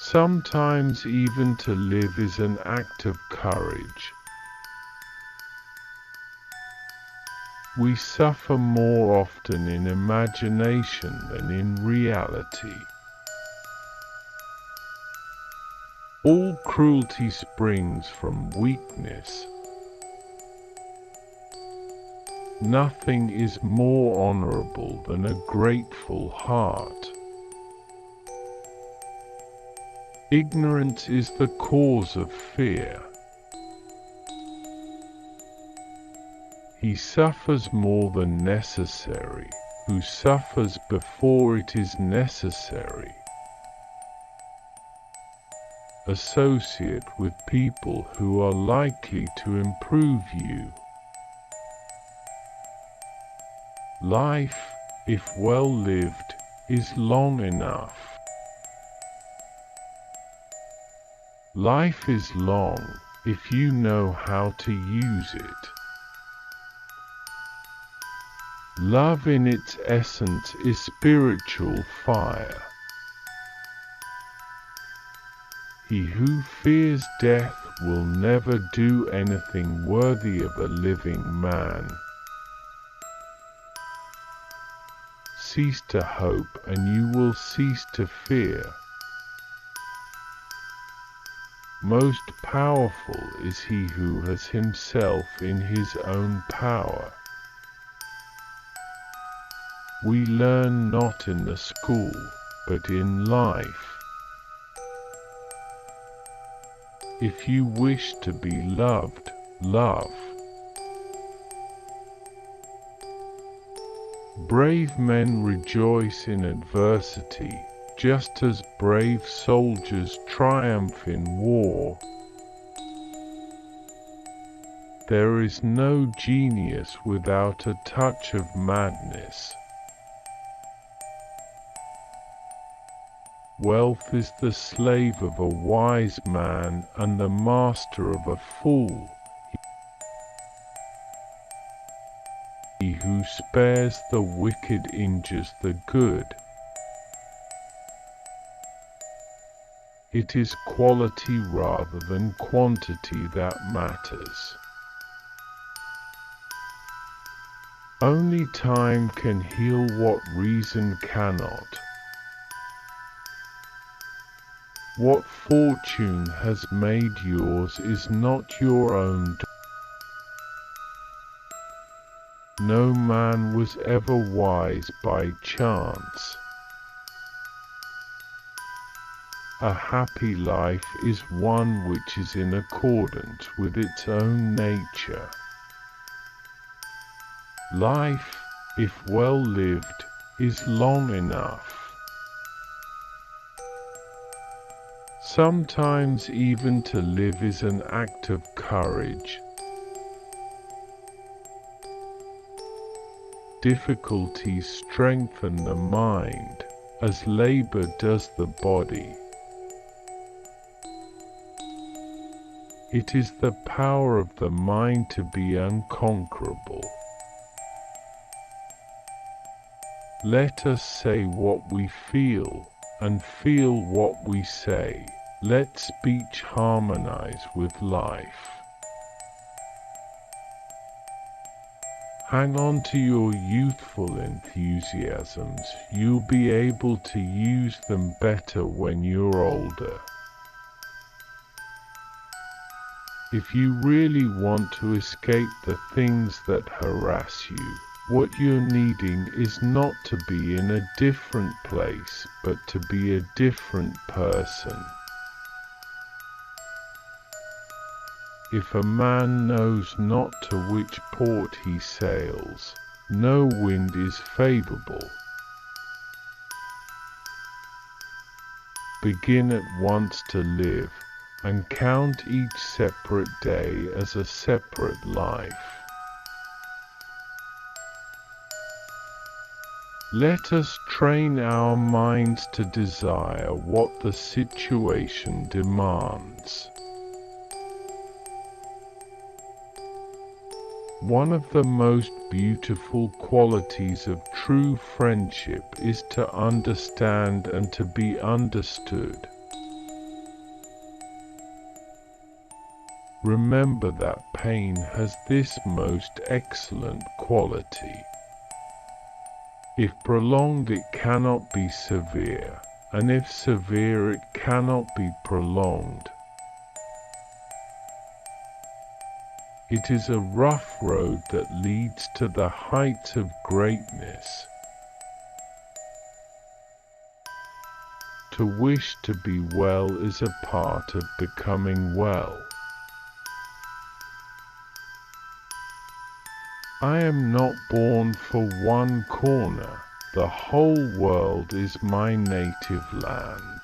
Sometimes even to live is an act of courage. We suffer more often in imagination than in reality. All cruelty springs from weakness. Nothing is more honorable than a grateful heart. Ignorance is the cause of fear. He suffers more than necessary, who suffers before it is necessary. Associate with people who are likely to improve you. Life, if well lived, is long enough. Life is long, if you know how to use it. Love in its essence is spiritual fire. He who fears death will never do anything worthy of a living man. Cease to hope and you will cease to fear. Most powerful is he who has himself in his own power. We learn not in the school, but in life. If you wish to be loved, love. Brave men rejoice in adversity, just as brave soldiers triumph in war. There is no genius without a touch of madness. Wealth is the slave of a wise man and the master of a fool. He who spares the wicked injures the good. It is quality rather than quantity that matters. Only time can heal what reason cannot. What fortune has made yours is not your own. No man was ever wise by chance. A happy life is one which is in accordance with its own nature. Life, if well lived, is long enough. Sometimes even to live is an act of courage. Difficulties strengthen the mind, as labor does the body. It is the power of the mind to be unconquerable. Let us say what we feel, and feel what we say. Let speech harmonize with life. Hang on to your youthful enthusiasms. You'll be able to use them better when you're older. If you really want to escape the things that harass you, what you're needing is not to be in a different place, but to be a different person. If a man knows not to which port he sails, no wind is favorable. Begin at once to live, and count each separate day as a separate life. Let us train our minds to desire what the situation demands. One of the most beautiful qualities of true friendship is to understand and to be understood. remember that pain has this most excellent quality. If prolonged it cannot be severe, and if severe it cannot be prolonged. It is a rough road that leads to the heights of greatness. To wish to be well is a part of becoming well. I am not born for one corner, the whole world is my native land.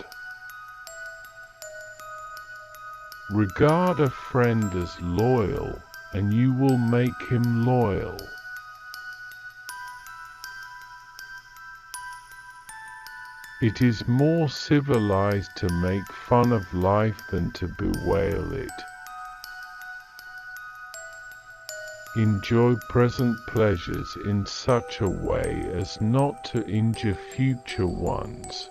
Regard a friend as loyal, and you will make him loyal. It is more civilized to make fun of life than to bewail it. Enjoy present pleasures in such a way as not to injure future ones.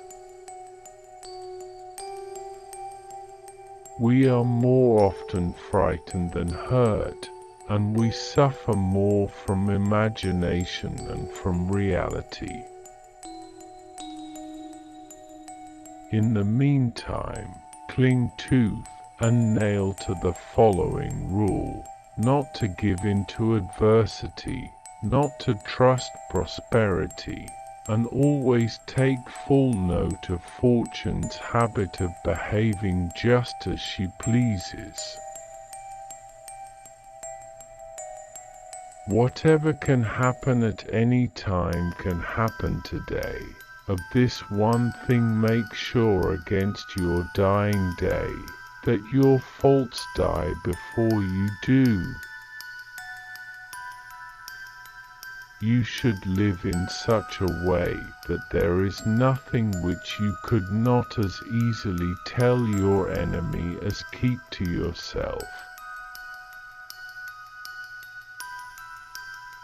We are more often frightened than hurt, and we suffer more from imagination than from reality. In the meantime, cling tooth and nail to the following rule: not to give in to adversity, not to trust prosperity, and always take full note of fortune's habit of behaving just as she pleases. Whatever can happen at any time can happen today. Of this one thing make sure against your dying day, that your faults die before you do. You should live in such a way that there is nothing which you could not as easily tell your enemy as keep to yourself.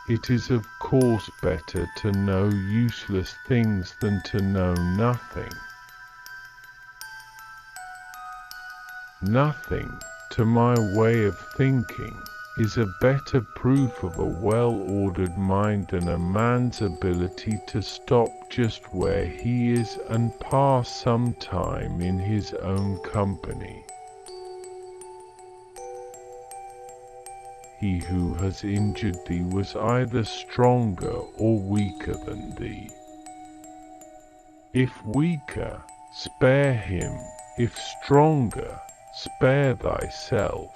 It is of course better to know useless things than to know nothing. Nothing, to my way of thinking, is a better proof of a well-ordered mind than a man's ability to stop just where he is and pass some time in his own company. He who has injured thee was either stronger or weaker than thee. If weaker, spare him; if stronger, spare thyself.